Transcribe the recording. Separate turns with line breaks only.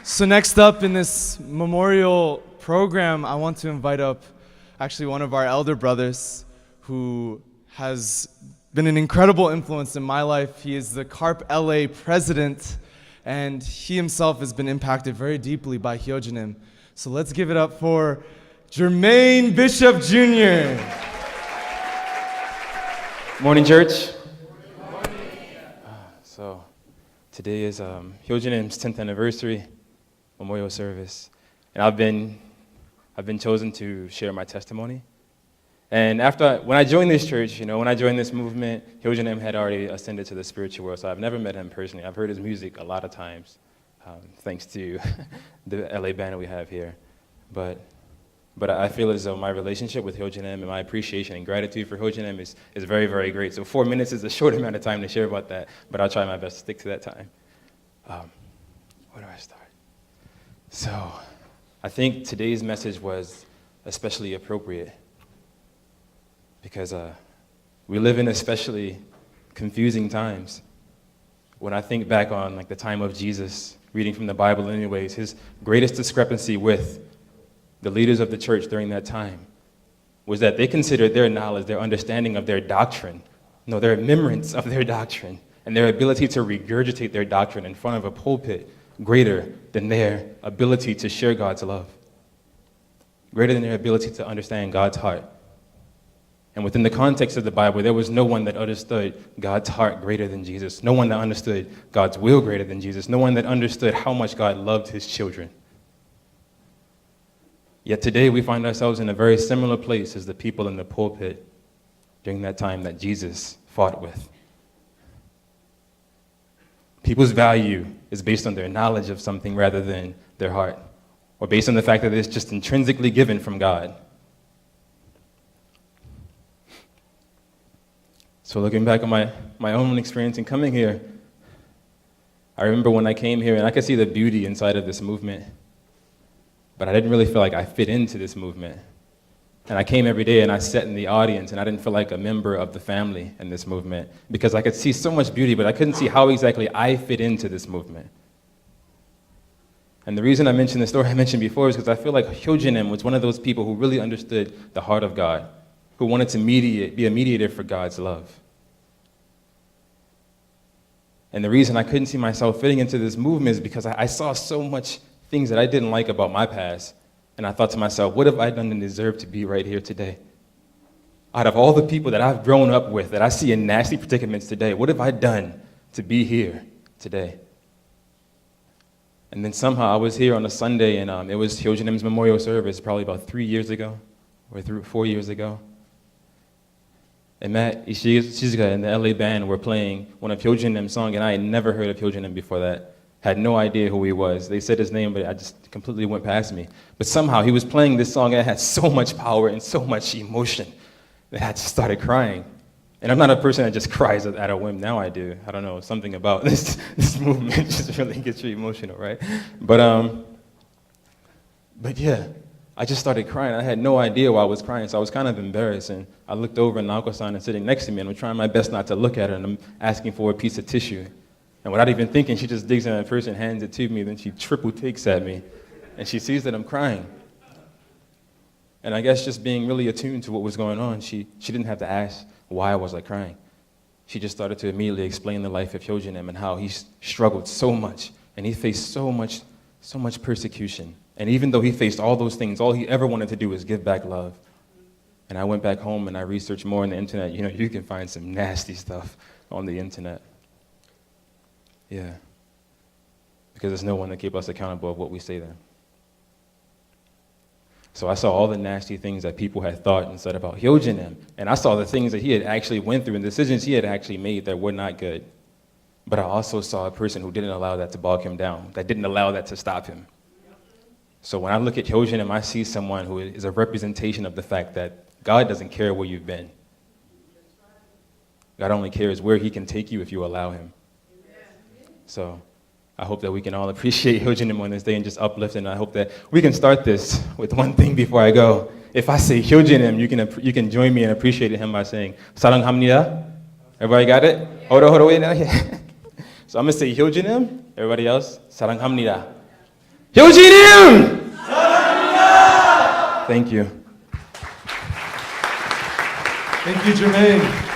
So next up in this memorial program, I want to invite up actually one of our elder brothers who has been an incredible influence in my life. He is the Carp LA president, and he himself has been impacted very deeply by Hyojin. So let's give it up for Jermaine Bishop Jr.
Morning, church. Morning. So today is Hyojin's 10th anniversary memorial service, and I've been chosen to share my testimony. And when I joined this church, when I joined this movement, Hyojin had already ascended to the spiritual world, so I've never met him personally. I've heard his music a lot of times, thanks to the LA band we have here. But I feel as though my relationship with Hyojin and my appreciation and gratitude for Hyojin is very, very great. So 4 minutes is a short amount of time to share about that, but I'll try my best to stick to that time. Where do I start? So I think today's message was especially appropriate because we live in especially confusing times. When I think back on the time of Jesus, reading from the Bible anyways, his greatest discrepancy with the leaders of the church during that time was that they considered their knowledge, their understanding of their doctrine, their remembrance of their doctrine, and their ability to regurgitate their doctrine in front of a pulpit greater than their ability to share God's love, greater than their ability to understand God's heart. And within the context of the Bible, there was no one that understood God's heart greater than Jesus, no one that understood God's will greater than Jesus, no one that understood how much God loved his children. Yet today we find ourselves in a very similar place as the people in the pulpit during that time that Jesus fought with. People's value is based on their knowledge of something rather than their heart, or based on the fact that it's just intrinsically given from God. So looking back on my own experience in coming here, I remember when I came here and I could see the beauty inside of this movement, but I didn't really feel like I fit into this movement. And I came every day and I sat in the audience and I didn't feel like a member of the family in this movement because I could see so much beauty, but I couldn't see how exactly I fit into this movement. And the reason I mentioned the story I mentioned before is because I feel like Hyojin was one of those people who really understood the heart of God, who wanted to be a mediator for God's love. And the reason I couldn't see myself fitting into this movement is because I saw so much things that I didn't like about my past. And I thought to myself, what have I done to deserve to be right here today? Out of all the people that I've grown up with, that I see in nasty predicaments today, what have I done to be here today? And then somehow I was here on a Sunday, and it was Hyojin's memorial service probably about 3 years ago, or 4 years ago. And Matt Ishizuka and the LA band were playing one of Hyojin's songs, and I had never heard of Hyojin before that. Had no idea who he was. They said his name, but I just completely went past me. But somehow he was playing this song and it had so much power and so much emotion that I just started crying. And I'm not a person that just cries at a whim. Now I do. I don't know, something about this movement just really gets you emotional, right? But yeah, I just started crying. I had no idea why I was crying, so I was kind of embarrassed. And I looked over and Naoko-san is sitting next to me, and I'm trying my best not to look at her, and I'm asking for a piece of tissue. And without even thinking, she just digs in at first and hands it to me, then she triple takes at me. And she sees that I'm crying. And I guess just being really attuned to what was going on, she didn't have to ask why was I crying. She just started to immediately explain the life of Hyojin and how he struggled so much. And he faced so much persecution. And even though he faced all those things, all he ever wanted to do was give back love. And I went back home and I researched more on the internet. You can find some nasty stuff on the internet. Yeah, because there's no one to keep us accountable of what we say there. So I saw all the nasty things that people had thought and said about Hyojin, and I saw the things that he had actually went through and decisions he had actually made that were not good. But I also saw a person who didn't allow that to bog him down, that didn't allow that to stop him. So when I look at Hyojin, I see someone who is a representation of the fact that God doesn't care where you've been. God only cares where he can take you if you allow him. So I hope that we can all appreciate Hyojin on this day and just uplift, and I hope that we can start this with one thing before I go. If I say Hyojin, you can join me in appreciating him by saying 사랑합니다. Everybody got it? Hold on, wait now. So I'm going to say Hyojin. Everybody else? 사랑합니다. Hyojin! Thank you.
Thank you, Jermaine.